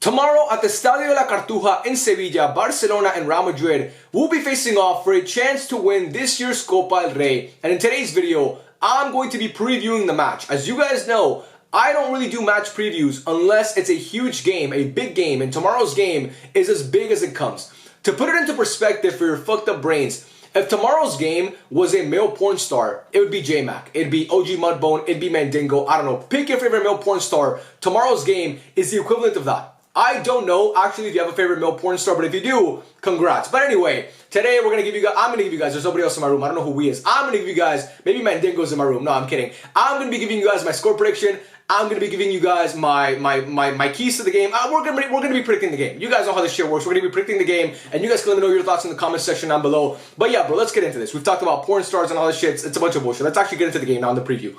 Tomorrow at the Estadio de la Cartuja in Sevilla, Barcelona and Real Madrid will be facing off for a chance to win this year's Copa del Rey. And in today's video, I'm going to be previewing the match. As you guys know, I don't really do match previews unless it's a huge game, a big game, and tomorrow's game is as big as it comes. To put it into perspective for your fucked up brains, if tomorrow's game was a male porn star, it would be J-Mac, it'd be OG Mudbone, it'd be Mandingo, I don't know. Pick your favorite male porn star. Tomorrow's game is the equivalent of that. I don't know actually if you have a favorite male porn star, but if you do, congrats. But anyway, today I'm gonna give you guys, there's nobody else in my room, I don't know who he is. I'm gonna give you guys, maybe Mandingo's in my room, no, I'm kidding. I'm gonna be giving you guys my score prediction. I'm gonna be giving you guys my keys to the game. We're gonna be predicting the game. You guys know how this shit works. We're gonna be predicting the game, and you guys can let me know your thoughts in the comment section down below. But yeah, bro, let's get into this. We've talked about porn stars and all this shit. It's a bunch of bullshit. Let's actually get into the game now in the preview.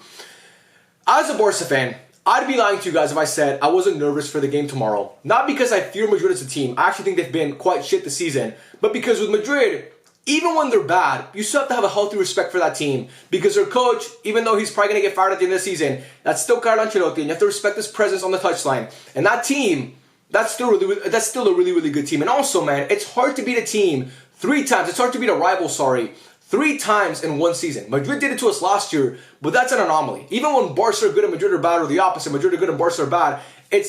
As a Barca fan, I'd be lying to you guys if I said I wasn't nervous for the game tomorrow. Not because I fear Madrid as a team. I actually think they've been quite shit this season. But because with Madrid, even when they're bad, you still have to have a healthy respect for that team. Because their coach, even though he's probably going to get fired at the end of the season, that's still Carlo Ancelotti, and you have to respect his presence on the touchline. And that team, that's still a really, really good team. And also, man, it's hard to beat a team 3 times. It's hard to beat a rival, 3 times in one season. Madrid did it to us last year, but that's an anomaly. Even when Barca are good and Madrid are bad, or the opposite, Madrid are good and Barca are bad,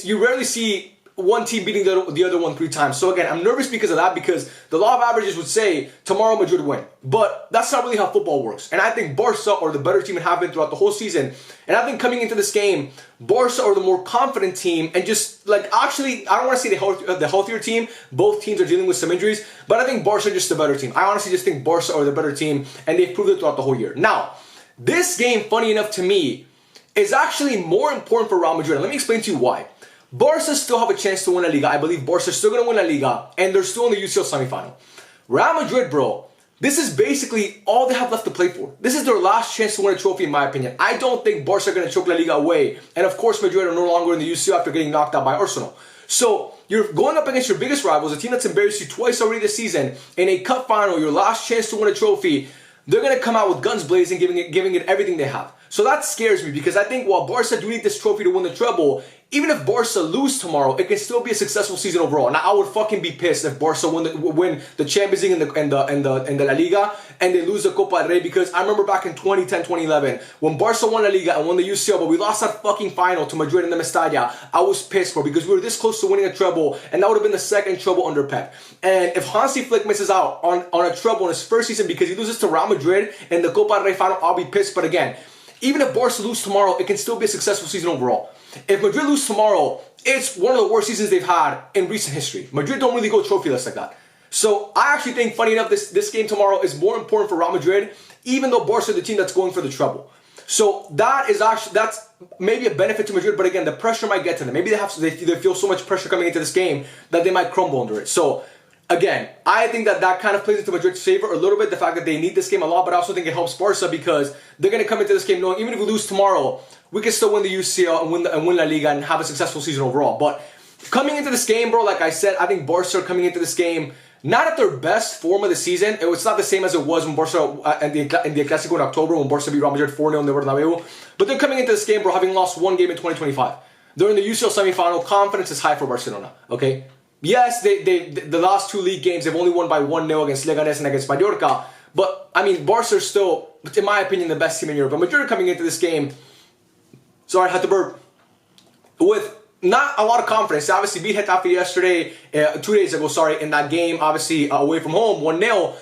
you rarely see one team beating the other one 3 times. So again, I'm nervous because of that, because the law of averages would say tomorrow Madrid win. But that's not really how football works. And I think Barca are the better team and have been throughout the whole season. And I think coming into this game, Barca are the more confident team, and just like, actually, I don't want to say the healthier team. Both teams are dealing with some injuries, but I think Barca are just the better team. I honestly just think Barca are the better team, and they've proved it throughout the whole year. Now, this game, funny enough to me, is actually more important for Real Madrid. Let me explain to you why. Barca still have a chance to win La Liga. I believe Barca is still going to win La Liga, and they're still in the UCL semifinal. Real Madrid, bro, this is basically all they have left to play for. This is their last chance to win a trophy, in my opinion. I don't think Barca are going to choke La Liga away. And of course, Madrid are no longer in the UCL after getting knocked out by Arsenal. So you're going up against your biggest rivals, a team that's embarrassed you twice already this season, in a cup final, your last chance to win a trophy. They're going to come out with guns blazing, giving it everything they have. So that scares me, because I think while Barca do need this trophy to win the treble, even if Barca lose tomorrow, it can still be a successful season overall. Now, I would fucking be pissed if Barca win the Champions League and the La Liga, and they lose the Copa del Rey, because I remember back in 2010, 2011, when Barca won La Liga and won the UCL, but we lost that fucking final to Madrid in the Mestalla. I was pissed, bro, because we were this close to winning a treble, and that would have been the second treble under Pep. And if Hansi Flick misses out on a treble in his first season because he loses to Real Madrid in the Copa del Rey final, I'll be pissed. But again, even if Barca lose tomorrow, it can still be a successful season overall. If Madrid lose tomorrow, it's one of the worst seasons they've had in recent history. Madrid don't really go trophyless like that. So I actually think, funny enough, this game tomorrow is more important for Real Madrid, even though Barca is the team that's going for the treble. So that's maybe a benefit to Madrid, but again, the pressure might get to them. Maybe they feel so much pressure coming into this game that they might crumble under it. So again, I think that kind of plays into Madrid's favor a little bit, the fact that they need this game a lot, but I also think it helps Barca, because they're going to come into this game knowing even if we lose tomorrow, we can still win the UCL and win La Liga and have a successful season overall. But coming into this game, bro, like I said, I think Barca are coming into this game not at their best form of the season. It's not the same as it was when Barca in the Clásico in October, when Barca beat Real Madrid 4-0 in the Bernabeu. But they're coming into this game, bro, having lost 1 game in 2025. They're in the UCL semifinal. Confidence is high for Barcelona, okay? Yes, the last 2 league games, they've only won by 1-0 against Leganés and against Mallorca. But, I mean, Barca are still, in my opinion, the best team in Europe. But Madrid are coming into this game, sorry, I had to burp, with not a lot of confidence. They obviously beat Getafe yesterday, 2 days ago, in that game, obviously away from home, 1-0.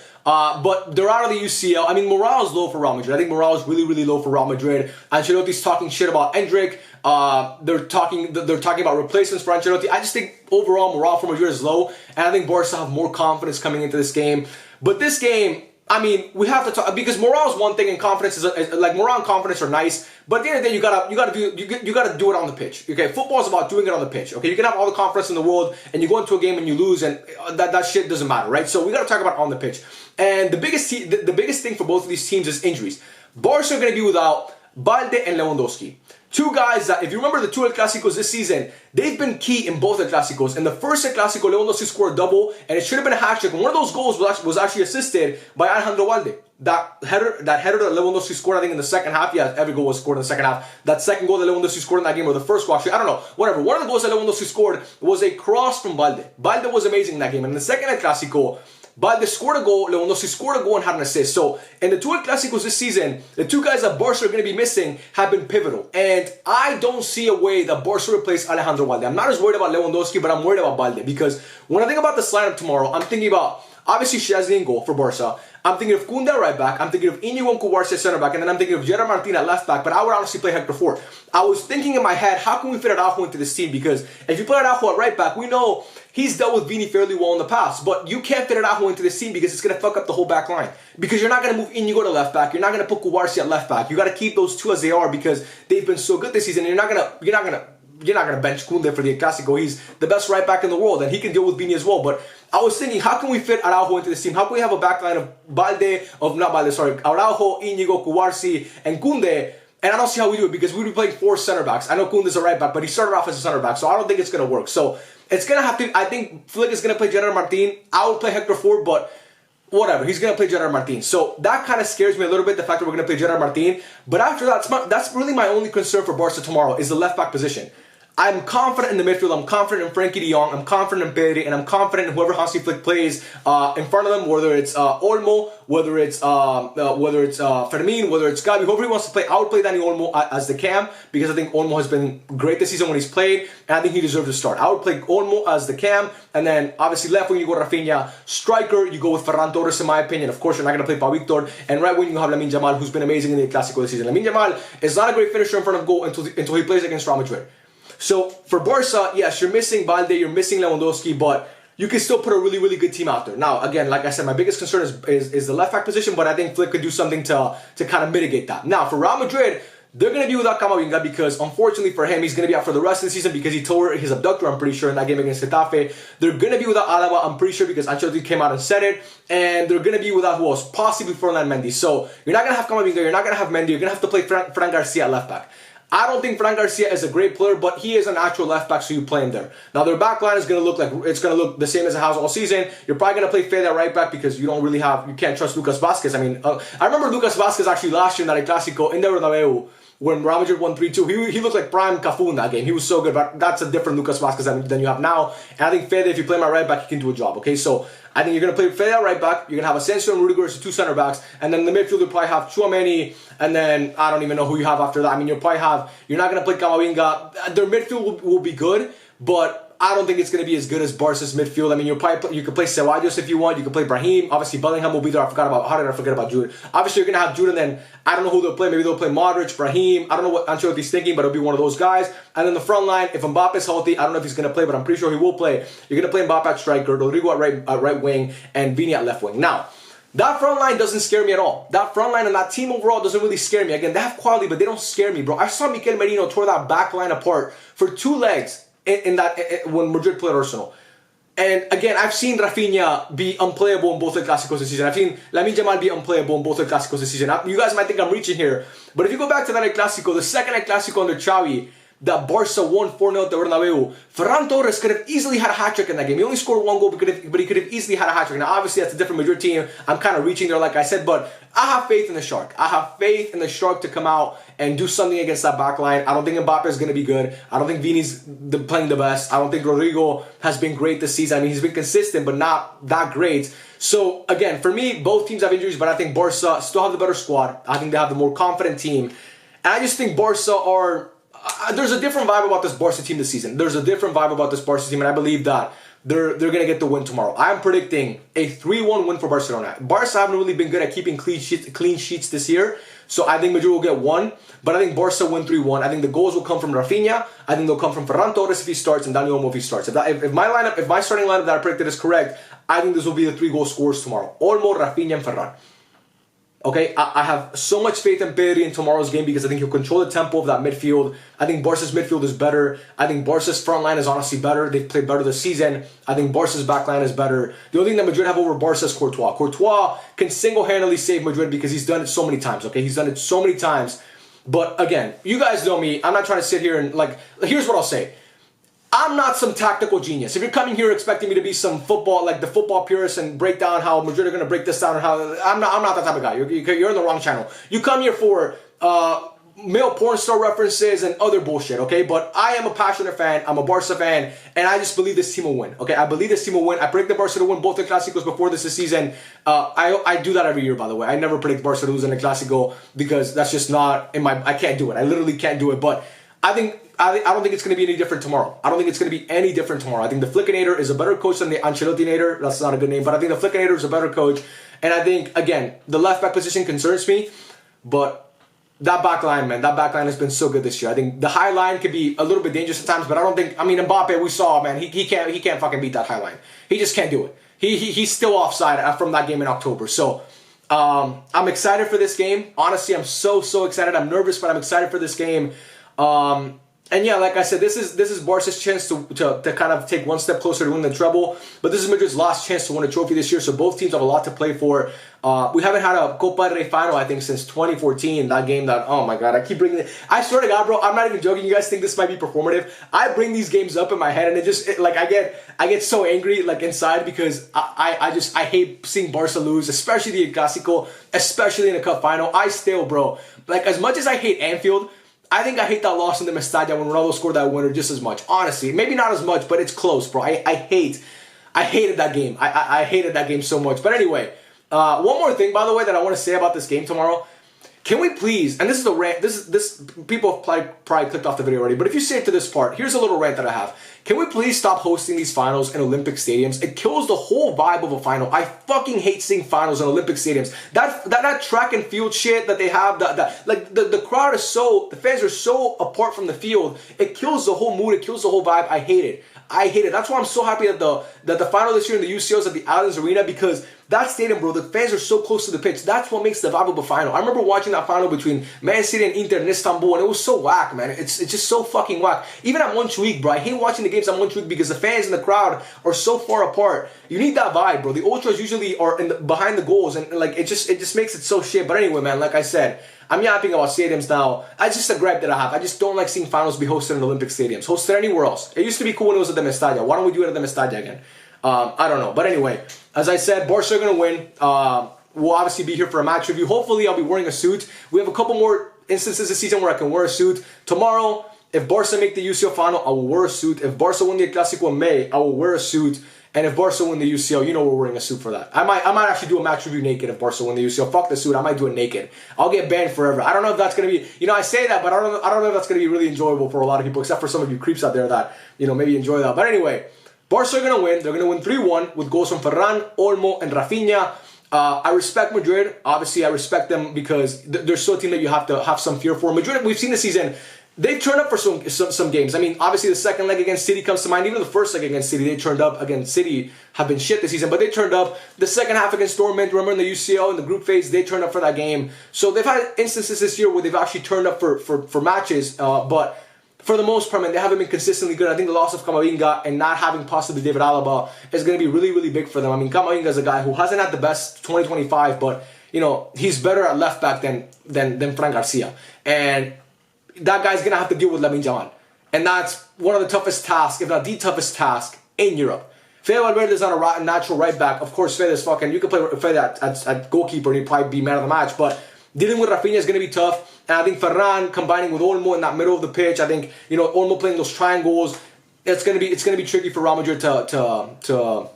But they're out of the UCL. I mean, morale is low for Real Madrid. I think morale is really, really low for Real Madrid. Ancelotti's talking shit about Endrick. They're talking about replacements for Ancelotti. I just think overall morale for Madrid is low, and I think Barca have more confidence coming into this game. But this game, I mean, we have to talk, because morale is one thing and confidence is like, morale and confidence are nice, but at the end of the day, you gotta do it on the pitch. Okay, football is about doing it on the pitch. Okay, you can have all the confidence in the world, and you go into a game and you lose, and that shit doesn't matter, right? So we gotta talk about on the pitch. And the biggest thing for both of these teams is injuries. Barca are gonna be without Balde and Lewandowski. Two guys that, if you remember the two El Clásicos this season, they've been key in both El Clásicos. In the first El Clásico, Lewandowski scored a double, and it should have been a hat-trick. And one of those goals was actually assisted by Alejandro Valde. That header that Lewandowski scored, I think, in the second half. Yeah, every goal was scored in the second half. That second goal that Lewandowski scored in that game, or the first goal, actually, I don't know. Whatever. One of the goals that Lewandowski scored was a cross from Valde. Valde was amazing in that game. And in the second El Clásico, Valde scored a goal, Lewandowski scored a goal and had an assist. So, in the two El Clásicos this season, the two guys that Barca are going to be missing have been pivotal. And I don't see a way that Barca replace Alejandro Valde. I'm not as worried about Lewandowski, but I'm worried about Valde. Because when I think about this lineup tomorrow, I'm thinking about, obviously, Szczesny in goal for Barca. I'm thinking of Koundé right back. I'm thinking of Íñigo and Cubarsí center back. And then I'm thinking of Gerard Martín at left back. But I would honestly play Hector Ford. I was thinking in my head, how can we fit Araujo into this team? Because if you put Araujo at right back, we know he's dealt with Vini fairly well in the past. But you can't fit Araujo into this team because it's going to fuck up the whole back line. Because you're not going to move Íñigo to left back. You're not going to put Cubarsí at left back. You got to keep those two as they are because they've been so good this season. And you're not going to bench Koundé for the Clásico. He's the best right back in the world, and he can deal with Vini as well. But I was thinking, how can we fit Araujo into this team? How can we have a backline of Araujo, Íñigo, Cubarsí, and Koundé? And I don't see how we do it because we'd be playing four center backs. I know Koundé's a right back, but he started off as a center back, so I don't think it's going to work. So it's going to have to, I think Flick is going to play Gerard Martín. I would play Hector Ford, but whatever, he's going to play Gerard Martín. So that kind of scares me a little bit, the fact that we're going to play Gerard Martín. But after that, that's really my only concern for Barca tomorrow is the left back position. I'm confident in the midfield. I'm confident in Frenkie de Jong. I'm confident in Pedri, and I'm confident in whoever Hansi Flick plays in front of them. Whether it's Olmo, whether it's Fermin, whether it's Gavi, whoever he wants to play. I would play Dani Olmo as the cam because I think Olmo has been great this season when he's played, and I think he deserves to start. I would play Olmo as the cam, and then obviously left wing you go Rafinha. Striker you go with Ferran Torres in my opinion. Of course you're not going to play Pau Victor, and right wing you have Lamine Yamal, who's been amazing in the Clásico this season. Lamine Yamal is not a great finisher in front of goal until he plays against Real Madrid. So for Barca, yes, you're missing Valde, you're missing Lewandowski, but you can still put a really, really good team out there. Now, again, like I said, my biggest concern is the left back position, but I think Flick could do something to kind of mitigate that. Now, for Real Madrid, they're going to be without Camavinga because, unfortunately for him, he's going to be out for the rest of the season because he tore his abductor, I'm pretty sure, in that game against Getafe. They're going to be without Alaba, I'm pretty sure, because Ancelotti came out and said it. And they're going to be without who else? Possibly Ferland Mendy. So, you're not going to have Camavinga, you're not going to have Mendy, you're going to have to play Fran Garcia at left back. I don't think Fran Garcia is a great player, but he is an actual left back, so you play him there. Now their back line is going to look the same as it has all season. You're probably going to play Fede at right back because you can't trust Lucas Vázquez. I mean, I remember Lucas Vázquez actually last year in that Clásico in the Bernabeu when Real Madrid won 3-2. He looked like prime Cafu in that game. He was so good, but that's a different Lucas Vázquez than you have now. And I think Fede, if you play him at right back, he can do a job. Okay, so I think you're going to play Fede at right back. You're going to have Asensio and Rudiger as the two center backs. And then in the midfield, you'll probably have Tchouaméni. And then I don't even know who you have after that. I mean, you're not going to play Camavinga. Their midfield will be good, but I don't think it's going to be as good as Barca's midfield. I mean, you could play Ceballos if you want. You could play Brahim. Obviously, Bellingham will be there. How did I forget about Jude? Obviously, you're going to have Jude, and then I don't know who they'll play. Maybe they'll play Modric, Brahim. I don't know what Ancelotti's thinking, but it'll be one of those guys. And then the front line, if Mbappe's healthy, I don't know if he's going to play, but I'm pretty sure he will play. You're going to play Mbappe at striker, Rodrigo at right wing, and Vini at left wing. Now, that front line doesn't scare me at all. That front line and that team overall doesn't really scare me. Again, they have quality, but they don't scare me, bro. I saw Mikel Merino tore that back line apart for 2 legs when Madrid played Arsenal. And again, I've seen Rafinha be unplayable in both the Clásicos this season. I've seen Lamine Yamal be unplayable in both the Clásicos this season. You guys might think I'm reaching here, but if you go back to that Clásico, the second Clásico under Xavi, that Barca won 4-0 at the Bernabeu, Ferran Torres could have easily had a hat-trick in that game. He only scored 1 goal, but he could have easily had a hat-trick. Now, obviously, that's a different Madrid team. I'm kind of reaching there, like I said, but I have faith in the Shark. I have faith in the Shark to come out and do something against that back line. I don't think Mbappe is going to be good. I don't think Vini's playing the best. I don't think Rodrigo has been great this season. I mean, he's been consistent, but not that great. So, again, for me, both teams have injuries, but I think Barca still have the better squad. I think they have the more confident team. And I just think Barca are... there's a different vibe about this Barca team this season. There's a different vibe about this Barca team, and I believe that they're going to get the win tomorrow. I'm predicting a 3-1 win for Barcelona. Barca haven't really been good at keeping clean sheets this year, so I think Madrid will get 1, but I think Barca win 3-1. I think the goals will come from Rafinha. I think they'll come from Ferran Torres if he starts and Dani Olmo if he starts. If my starting lineup that I predicted is correct, I think this will be the 3 goal scores tomorrow. Olmo, Rafinha, and Ferran. Okay, I have so much faith in Pedri in tomorrow's game because I think he'll control the tempo of that midfield. I think Barca's midfield is better. I think Barca's front line is honestly better. They've played better this season. I think Barca's back line is better. The only thing that Madrid have over Barca is Courtois. Courtois can single-handedly save Madrid because he's done it so many times, okay? He's done it so many times. But again, you guys know me. I'm not trying to sit here and like, here's what I'll say. I'm not some tactical genius. If you're coming here expecting me to be some football, like the football purist and break down how Madrid are going to break this down, and how I'm not that type of guy. You're in the wrong channel. You come here for male porn star references and other bullshit, okay? But I am a passionate fan. I'm a Barca fan, and I just believe this team will win, okay? I believe this team will win. I predict the Barca to win both the Clásicos before this season. I do that every year, by the way. I never predict Barca to lose in a Clásico because that's just not in my... I can't do it. I literally can't do it. But I don't think it's going to be any different tomorrow. I don't think it's going to be any different tomorrow. I think the Flickinator is a better coach than the Ancelotinator. That's not a good name, but I think the Flickinator is a better coach. And I think, again, the left back position concerns me, but that back line, man, that back line has been so good this year. I think the high line could be a little bit dangerous at times, but I don't think, I mean, Mbappe, we saw, man, he can't fucking beat that high line. He just can't do it. He's still offside from that game in October. So, I'm excited for this game. Honestly, I'm so excited. I'm nervous, but I'm excited for this game. And yeah, like I said, this is Barca's chance to kind of take one step closer to win the treble. But this is Madrid's last chance to win a trophy this year, so both teams have a lot to play for. We haven't had a Copa del Rey final, I think, since 2014. That game that, oh my God, I keep bringing it. I swear to God, bro, I'm not even joking. You guys think this might be performative. I bring these games up in my head, and I get so angry, like, inside, because I hate seeing Barca lose, especially the Clásico, especially in a cup final. I still, bro, like, as much as I hate Anfield, I think I hate that loss in the Mestalla when Ronaldo scored that winner just as much. Honestly, maybe not as much, but it's close, bro. I hated that game. I hated that game so much. But anyway, one more thing, by the way, that I want to say about this game tomorrow. Can we please, and this is a rant, this people have probably clicked off the video already, but if you stay to this part, here's a little rant that I have. Can we please stop hosting these finals in Olympic stadiums? It kills the whole vibe of a final. I fucking hate seeing finals in Olympic stadiums. That track and field shit that they have, the crowd is the fans are so apart from the field. It kills the whole mood. It kills the whole vibe. I hate it. I hate it. That's why I'm so happy that the final this year in the UCL is at the Allianz Arena, because that stadium, bro, the fans are so close to the pitch. That's what makes the vibe of a final. I remember watching that final between Man City and Inter in Istanbul, and it was so whack, man. It's just so fucking whack. Even at Montjuic, bro, I hate watching the games at Montjuic because the fans and the crowd are so far apart. You need that vibe, bro. The ultras usually are behind the goals, and like it just makes it so shit. But anyway, man, like I said, I'm yapping about stadiums now. That's just a gripe that I have. I just don't like seeing finals be hosted in Olympic stadiums. Hosted anywhere else. It used to be cool when it was at the Mestalla. Why don't we do it at the Mestalla again? I don't know. But anyway, as I said, Barca are going to win. We'll obviously be here for a match review. Hopefully, I'll be wearing a suit. We have a couple more instances this season where I can wear a suit. Tomorrow, if Barca make the UCL final, I will wear a suit. If Barca win the Clásico in May, I will wear a suit. And if Barca win the UCL, you know we're wearing a suit for that. I might actually do a match review naked if Barca win the UCL. Fuck the suit, I might do it naked. I'll get banned forever. I don't know if that's going to be, I say that, but I don't know if that's going to be really enjoyable for a lot of people, except for some of you creeps out there that, maybe enjoy that. But anyway, Barca are going to win. They're going to win 3-1 with goals from Ferran, Olmo, and Rafinha. I respect Madrid. Obviously, I respect them because they're still a team that you have to have some fear for. Madrid, we've seen this season, they've turned up for some games. I mean, obviously the second leg against City comes to mind. Even the first leg against City, they turned up. Again, City have been shit this season, but they turned up. The second half against Dortmund, remember in the UCL, in the group phase, they turned up for that game. So they've had instances this year where they've actually turned up for matches, but for the most part, man, they haven't been consistently good. I think the loss of Camavinga and not having possibly David Alaba is going to be really, really big for them. I mean, Camavinga is a guy who hasn't had the best 2025, but, he's better at left back than Fran Garcia. And that guy's going to have to deal with Lamine Yamal. And that's one of the toughest tasks, if not the toughest task, in Europe. Fede Valverde is not a natural right back. Of course, Fede is fucking... You can play Fede at goalkeeper and he'd probably be man of the match. But dealing with Rafinha is going to be tough. And I think Ferran combining with Olmo in that middle of the pitch, I think, Olmo playing those triangles, it's going to be tricky for Real Madrid to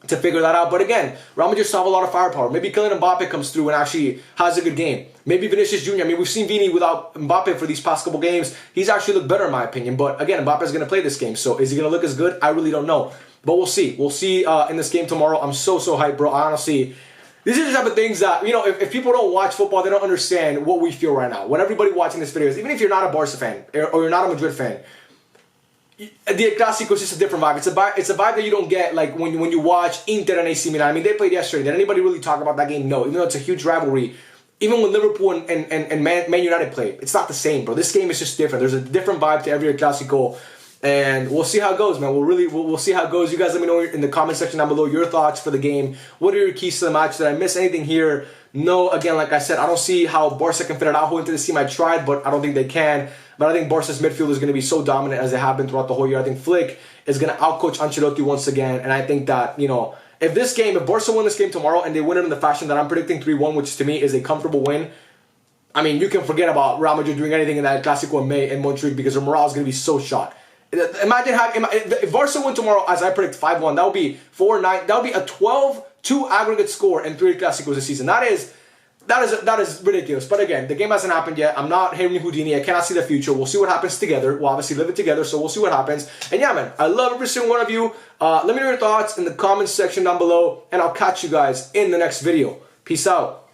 figure that out. But again, Real Madrid still have a lot of firepower. Maybe Kylian Mbappe comes through and actually has a good game. Maybe Vinicius Jr. I mean, we've seen Vini without Mbappe for these past couple games. He's actually looked better in my opinion. But again, Mbappe's going to play this game. So is he going to look as good? I really don't know. But we'll see. We'll see in this game tomorrow. I'm so hyped, bro. Honestly, these are the type of things that, if people don't watch football, they don't understand what we feel right now. When everybody watching this video is, even if you're not a Barca fan or you're not a Madrid fan, the Clásico is just a different vibe. It's a vibe that you don't get like when you watch Inter and AC Milan. I mean, they played yesterday. Did anybody really talk about that game? No. Even though it's a huge rivalry. Even when Liverpool and Man United play, it's not the same, bro. This game is just different. There's a different vibe to every Clásico. And we'll see how it goes, man. We'll see how it goes. You guys let me know in the comment section down below your thoughts for the game. What are your keys to the match? Did I miss anything here? No, again, like I said, I don't see how Barca can fit Araujo into this team. I tried, but I don't think they can. But I think Barca's midfield is going to be so dominant as they have been throughout the whole year. I think Flick is going to outcoach Ancelotti once again. And I think that, you know, if Barca win this game tomorrow and they win it in the fashion that I'm predicting 3-1, which to me is a comfortable win, I mean, you can forget about Real Madrid doing anything in that Clásico in May in Montjuic because their morale is going to be so shot. Imagine if Barca win tomorrow, as I predict 5-1, that would be 4-9. That would be a 12-2 aggregate score in 3 Clásicos this season. That is ridiculous. But again, the game hasn't happened yet. I'm not Henry Houdini. I cannot see the future. We'll see what happens together. We'll obviously live it together, so we'll see what happens. And yeah, man, I love every single one of you. Let me know your thoughts in the comments section down below, and I'll catch you guys in the next video. Peace out.